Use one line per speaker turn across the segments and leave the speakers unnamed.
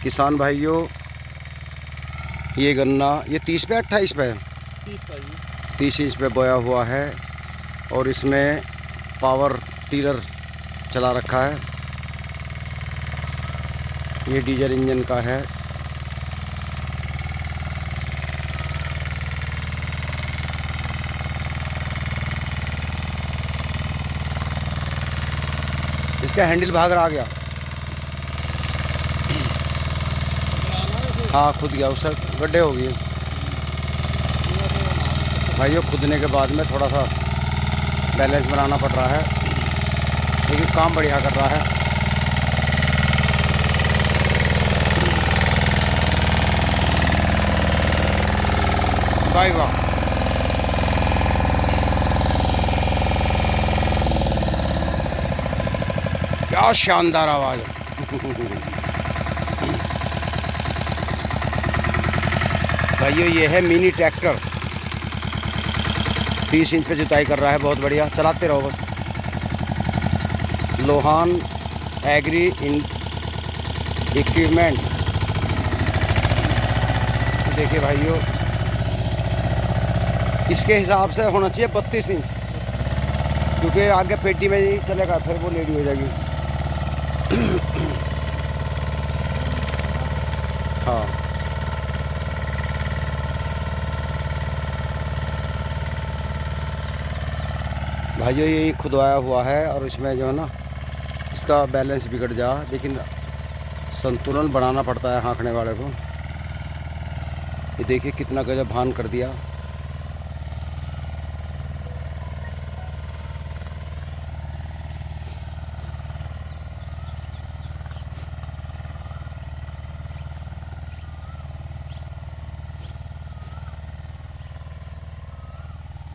किसान भाइयों, ये गन्ना ये 30 पे 28 पे 30 इंच पे बोया हुआ है और इसमें पावर टिलर चला रखा है। ये डीजल इंजन का है। इसका हैंडल भाग रहा, आ गया। हाँ, खुद गया, उससे गड्ढे हो गए भाइयों। खुदने के बाद में थोड़ा सा बैलेंस बनाना पड़ रहा है, लेकिन काम बढ़िया कर रहा है। भाई वाह, क्या शानदार आवाज़ है। भाइयों, ये है मिनी ट्रैक्टर, 30 इंच पे जुताई कर रहा है। बहुत बढ़िया, चलाते रहो बस। Lohan agri equipment. देखिए भाइयों, इसके हिसाब से होना चाहिए 32 इंच, क्योंकि आगे पेटी में ही चलेगा, फिर वो लेडी हो जाएगी। हाँ, भाइयों ये खुदवाया हुआ है और इसमें जो है ना, इसका बैलेंस बिगड़ जा, लेकिन संतुलन बनाना पड़ता है हाँकने वाले को। ये देखिए कितना गजब भान कर दिया।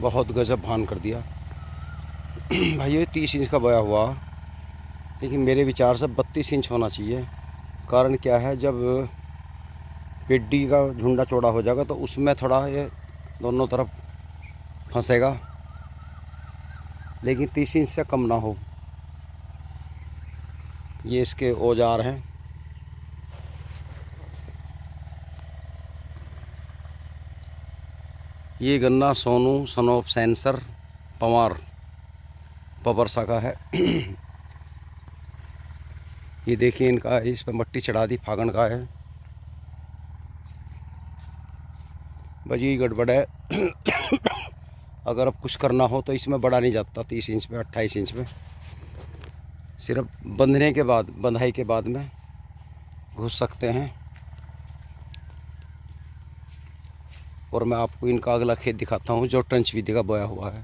बहुत गजब भान कर दिया। भाइयों ये 30 इंच का बोया हुआ, लेकिन मेरे विचार से 32 इंच होना चाहिए। कारण क्या है, जब पेड्डी का झुंडा चौड़ा हो जाएगा तो उसमें थोड़ा ये दोनों तरफ फंसेगा, लेकिन 30 इंच से कम ना हो। ये इसके औजार हैं। ये गन्ना सोनू सनोप सेंसर पवार पबरसा का है। ये देखिए इनका, इस पर मट्टी चढ़ा दी, फागण का है। बस यही गड़बड़ है। अगर अब कुछ करना हो तो इसमें बड़ा नहीं जाता 30 इंच पे 28 इंच पे, सिर्फ बंधने के बाद, बंधाई के बाद में घुस सकते हैं। और मैं आपको इनका अगला खेत दिखाता हूँ जो टंच विधि का बोया हुआ है।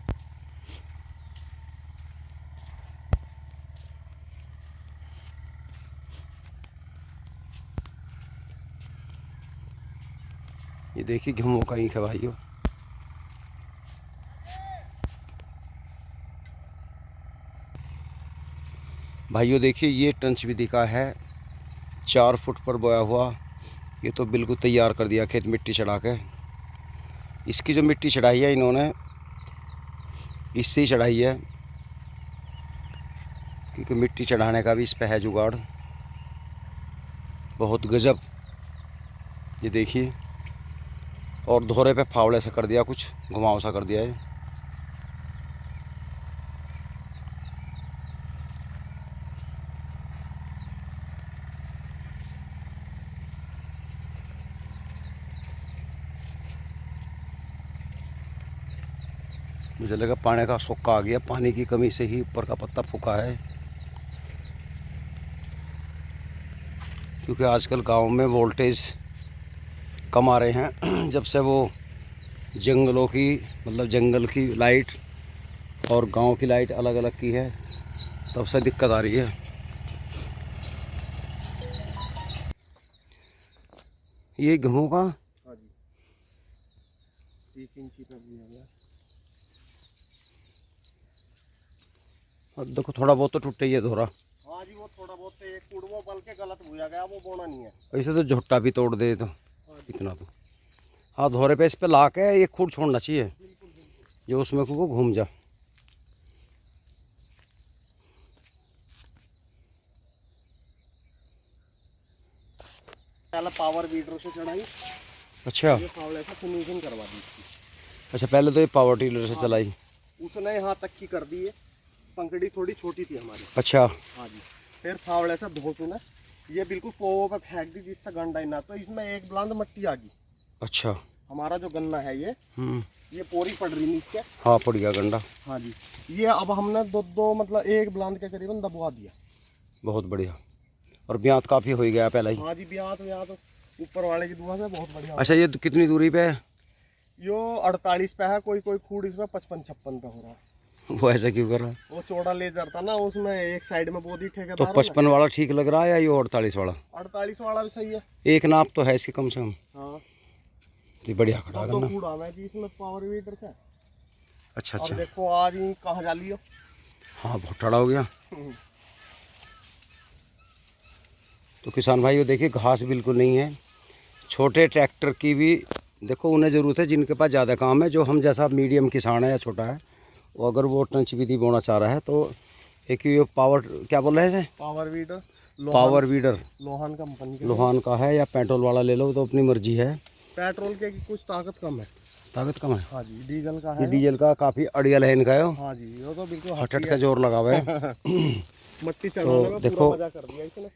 ये देखिए गेहूँ का ईख है भाइयों। भाइयों देखिए, ये टंच विधि का है, 4 फुट पर बोया हुआ। ये तो बिल्कुल तैयार कर दिया खेत, मिट्टी चढ़ा के। इसकी जो मिट्टी चढ़ाई है इन्होंने, इससे ही चढ़ाई है, क्योंकि मिट्टी चढ़ाने का भी इस पे है जुगाड़। बहुत गजब। ये देखिए, और धोरे पे फावड़े से कर दिया, कुछ घुमाव सा कर दिया है। मुझे लगा पानी का सोक्का आ गया, पानी की कमी से ही ऊपर का पत्ता फूका है। क्योंकि आजकल गांव में वोल्टेज कम आ रहे हैं। जब से वो जंगलों की, मतलब जंगल की लाइट और गांव की लाइट अलग अलग की है, तब से दिक्कत आ रही है। ये गेहूँ का 30 इंची का भी है। अब देखो थोड़ा बहुत तो टूटे ही है धोरा।
हाँ जी, वो थोड़ा बहुत एक फुट वो बल के गलत हो गया, वो बोना नहीं है।
ऐसे तो झुट्टा भी तोड़ दे तो इतना तो। हाँ, धोरे पे इस पे ला के एक खूट छोड़ना चाहिए, जो उसमें को घूम जा।
पहले पावर वीडर से चढ़ाई,
अच्छा
ये फावड़े से फिनिशिंग करवा दी इसकी।
अच्छा, पहले तो ये पावर टिलर से चलाई।
उसने यहाँ तक की कर दी है, पंखड़ी थोड़ी छोटी थी हमारी।
अच्छा
हाँ जी, फिर फावड़े से धो सुना, ये बिल्कुल पोवो पे फेंक दी जिससे गंडा ही ना, तो इसमें एक ब्लांद मिट्टी आ गई।
अच्छा।
हमारा जो गन्ना है ये पूरी पड़ रही नीचे।
हाँ पड़ गया गंडा।
हाँ जी, ये अब हमने दो मतलब एक ब्लांद के करीबन दबवा दिया।
बहुत बढ़िया। और ब्यात काफ़ी हो ही गया पहले ही।
हाँ जी, ब्यात ऊपर वाले की दुआ से बहुत बढ़िया।
अच्छा, ये कितनी दूरी पे है?
यो 48 पे है, कोई खूड इसमें 55-56 पे हो रहा है।
वो ऐसा क्यों कर रहा है?
वो चौड़ा लेजर था ना, उसमें एक साइड में बोदी
तो
ठेकेदार।
55 वाला ठीक लग रहा है या ये 48 वाला?
48 वाला भी सही है।
एक नाप तो है इसकी कम से कम।
हाँ
तो बढ़िया खड़ा
तो
करना।
खूड आना है जी इसमें पावर वीडर से।
अच्छा
और
अच्छा।
देखो आज ही कहाँ जा लियो।
हाँ बहुत ठाड़ा हो गया। तो किसान भाइयों देखिए, घास बिल्कुल नहीं है। छोटे ट्रैक्टर की भी देखो उन्हें ज़रूरत है जिनके पास ज़्यादा काम है। जो हम जैसा मीडियम किसान है या छोटा है, वो अगर वो टंच विधि बोना चाह रहा है तो एक ये पावर, क्या बोल रहे हैं इसे?
Power weeder.
Power weeder
Lohan company के।
लोहान का है या पेट्रोल वाला ले लो, तो अपनी मर्जी है।
पेट्रोल के की कुछ ताकत कम है।
ताकत कम है?
हाँ जी, डीजल का
ये
है।
डीजल का काफ़ी अड़ियल है इनका।
हाँ जी, ये तो बिल्कुल
हटट का जोर लगा हुआ है।
मट्टी चढ़ाने में
देखो,
पूरा मजा कर दिया इसने।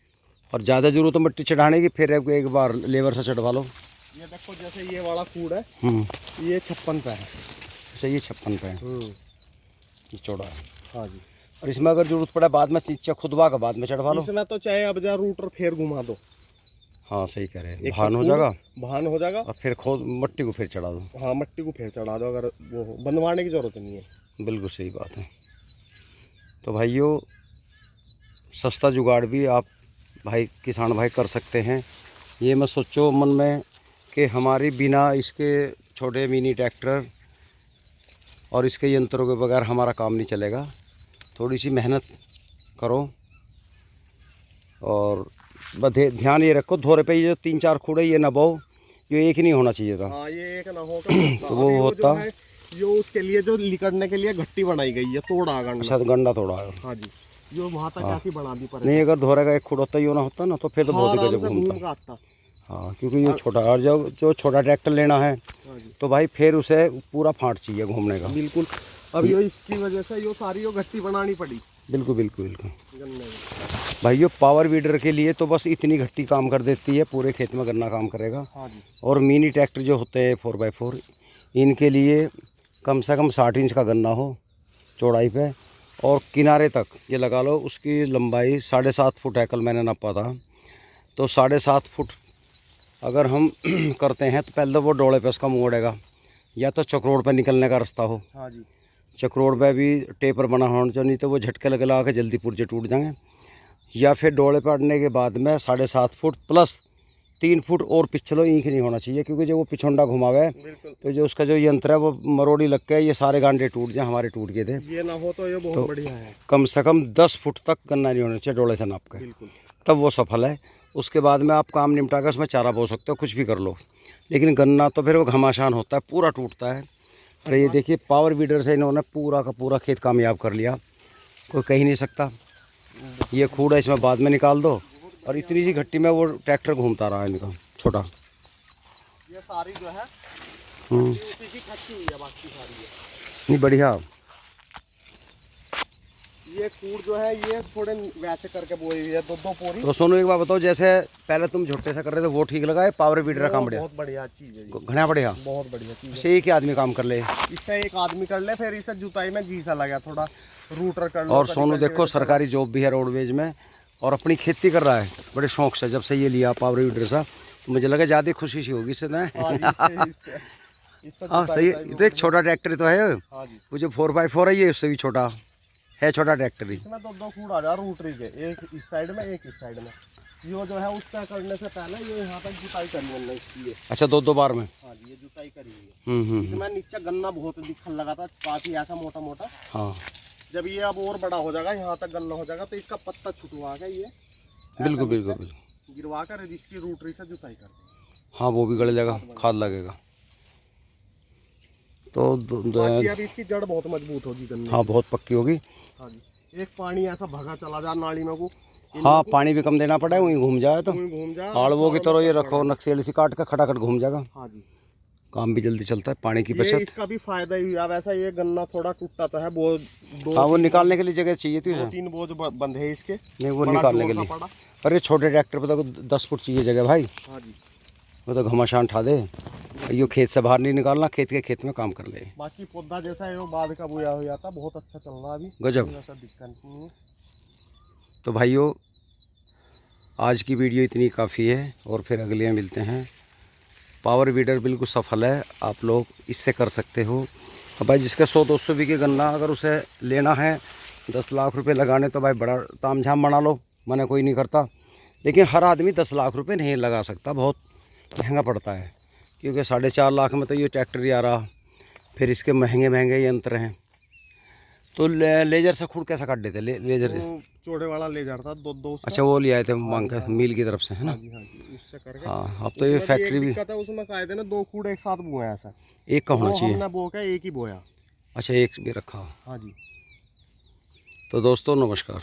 और ज़्यादा जरूरत तो मिट्टी चढ़ाने की, फिर एक बार लेबर से चढ़वा लो।
ये देखो जैसे ये वाला कूड़ है, ये 56 पे है।
अच्छा, ये 56 पे है, ये चौड़ा है।
हाँ जी,
और इसमें अगर जरूरत पड़े बाद में नीचे खुदवा का बाद में चढ़वा लो।
इसमें तो चाहे अब जा रूटर फेर घुमा दो।
हाँ सही कह रहे हैं,
एक
भान हो जाएगा।
भान हो जाएगा
और फिर खोद मट्टी को फिर चढ़ा दो।
हाँ, मट्टी को फिर चढ़ा दो, अगर वो हो। बनवाने की जरूरत नहीं है।
बिल्कुल सही बात है। तो भाइयों, सस्ता जुगाड़ भी आप भाई किसान भाई कर सकते हैं। ये मत सोचो मन में कि हमारी बिना इसके छोटे मिनी ट्रैक्टर और इसके यंत्रों के बगैर हमारा काम नहीं चलेगा। थोड़ी सी मेहनत करो और बधे ध्यान ये रखो, धोरे पे ये जो 3-4 खूड़े ये ना बो, ये एक ही नहीं होना चाहिए था।
हाँ, ये एक ना होगा
तो वो होता
है, यो उसके लिए जो लिकड़ने के लिए गट्टी बनाई गई है, तोड़ा गंडा।
अच्छा, गंडा तोड़ा है।
हाँ जी, यो वहाँ तक ऐसी बना दी पर
नहीं, अगर धोरे का एक खूड़ होता, ये ना होता ना, तो फिर तो बहुत ही गजब घूमता।
आता।
हाँ, क्योंकि ये छोटा, और जो छोटा ट्रैक्टर लेना है तो भाई फिर उसे पूरा फांट चाहिए घूमने का।
बिल्कुल। अब यो इसकी वजह से यो सारी यो गट्टी बनानी पड़ी।
बिल्कुल बिल्कुल बिल्कुल
गन्ने में।
भाइयों, पावर वीडर के लिए तो बस इतनी घट्टी काम कर देती है, पूरे खेत में गन्ना काम करेगा।
हाँ जी।
और मिनी ट्रैक्टर जो होते हैं 4x4, इनके लिए कम से कम 60 इंच का गन्ना हो चौड़ाई पे, और किनारे तक ये लगा लो उसकी लंबाई 7.5 फुट है। कल मैंने नापा था, तो 7.5 फुट अगर हम करते हैं तो पहले तो वो डोले पे उसका मुँह उड़ेगा, या तो चक्रोड़ पे निकलने का रास्ता हो।
हाँ जी,
चक्रोड़ पे भी टेपर बना होना चाहिए, नहीं तो वो झटके लगा के जल्दी पुर्जे टूट जाएंगे। या फिर डोले पे अड़ने के बाद में 7.5 फुट प्लस 3 फुट और पिछलो ईंख नहीं होना चाहिए, क्योंकि जब वो पिछोंडा घुमावे तो जो उसका जो यंत्र है वो मरोड़ी लग के ये सारे गांडे टूट जाए। हमारे टूट गए थे।
ये ना हो तो ये बहुत बढ़िया है।
कम से कम 10 फुट तक गन्ना नहीं होना चाहिए डोले से नाप के,
बिल्कुल,
तब वो सफल है। उसके बाद में आप काम निपटा कर उसमें चारा बो सकते हो, कुछ भी कर लो, लेकिन गन्ना तो फिर वो घमासान होता है, पूरा टूटता है। अरे ये देखिए, पावर वीडर से इन्होंने पूरा का पूरा खेत कामयाब कर लिया, कोई कह ही नहीं सकता। ये खूड़ा इसमें बाद में निकाल दो, और इतनी सी घट्टी में वो ट्रैक्टर घूमता रहा इनका छोटा।
ये सारी जो है उसी की खच्ची हुई है, बाकी सारी है।
नहीं बढ़िया।
ये कूड़ जो है ये थोड़े वैसे करके बोई हुई है, दो पोरी।
तो सोनू एक बात बताओ, जैसे पहले तुम झुट्टे से कर रहे थे वो ठीक लगा है, पावर वीडर का काम बढ़िया?
बहुत बढ़िया चीज़ है,
घना बढ़िया,
बहुत बढ़िया चीज़ है।
से एक ही आदमी काम कर ले,
इससे एक आदमी कर ले, फिर इसे जुताई में जी सा लगा, थोड़ा रूटर कर लो।
और सोनू देखो सरकारी जॉब भी है रोडवेज में, और अपनी खेती कर रहा है बड़े शौक से। जब से ये लिया पावर वीडर सा, तो मुझे लगा ज़्यादा खुशी सी होगी इससे। हाँ सही है, ये तो एक छोटा ट्रैक्टर तो है। वो जो 4x4 है ये उससे भी छोटा है, छोटा ट्रैक्टर ही।
इसमें दो खूड़ आ जा रूटरी के, एक इस साइड में एक इस साइड में। ये जो है उसका करने से पहले ये यहाँ तक जुताई करी हमने इसकी।
अच्छा, दो बार में?
हाँ जी, ये जुताई करी हुई है। इसमें नीचे गन्ना बहुत दिखने लगा था, काफी ऐसा मोटा मोटा।
हाँ,
जब ये अब और बड़ा हो जाएगा, यहाँ तक गन्ना हो जाएगा, तो इसका पत्ता छुटवा के ये
बिल्कुल बिल्कुल बिल्कुल
गिरवा कर इसकी रूटरी से जुताई कर देंगे।
हाँ, वो भी गड़ जाएगा, खाद लगेगा तो
बाकी अब इसकी जड़ बहुत मजबूत होगी गन्ने।
हाँ, बहुत पक्की होगी।
हाँ जी, एक पानी ऐसा भगा चला जा नाली में को,
हाँ पानी भी कम देना पड़ा है, वहीं घूम जाए तो
कोई घूम जा
आड़वों की तरह ये रखो, नक्सेल से काट कर खटाखट घूम जाएगा,
हाँ जी।
काम भी जल्दी चलता है, पानी की
ये
बचत।
इसका भी फायदा ही हुआ। वैसा ये गन्ना थोड़ा टूटा तो है, वो
हाँ वो निकालने के लिए जगह चाहिए थी उसे।
2-3 बोझ बंद है इसके,
नहीं वो
बड़ा
निकालने के
जोर
लिए,
सा पड़ा।
अरे छोटे ट्रैक्टर पर तो 10 फुट चाहिए जगह भाई,
हाँ जी।
वो तो घमासान उठा दे, यो खेत से बाहर नहीं निकालना, खेत के खेत में काम कर ले।
बाकी पौधा जैसा है वो बाद का बोया हो जाता, बहुत अच्छा चल रहा है अभी,
गजब।
ऐसा दिक्कत नहीं है।
तो भाइयों आज की वीडियो इतनी काफ़ी है, और फिर अगले में मिलते हैं। पावर वीडर बिल्कुल सफल है, आप लोग इससे कर सकते हो। अब भाई जिसका 100-200 बीघे गन्ना अगर उसे लेना है 10 लाख रुपए लगाने, तो भाई बड़ा तामझाम बना लो, मना कोई नहीं करता, लेकिन हर आदमी 10 लाख रुपए नहीं लगा सकता, बहुत महंगा पड़ता है, क्योंकि 4.5 लाख में तो ये ट्रैक्टर ही आ रहा, फिर इसके महंगे महंगे यंत्र हैं। तो लेजर से खुद कैसा काट देते लेजर?
वो चौड़े वाला ले जाता 2-2
अच्छा वो ले आए थे मांग कर मिल की तरफ से, है ना?
हाँ जी, उससे करके।
हाँ अब तो ये
उसमें
फैक्ट्री भी
दिक्कत है, उसमें कायदे में 2 कूड़ एक साथ बोए ऐसा,
एक का होना
वो
चाहिए।
हमने बो के एक ही बोया।
अच्छा एक भी रखा।
हाँ जी।
तो दोस्तों नमस्कार।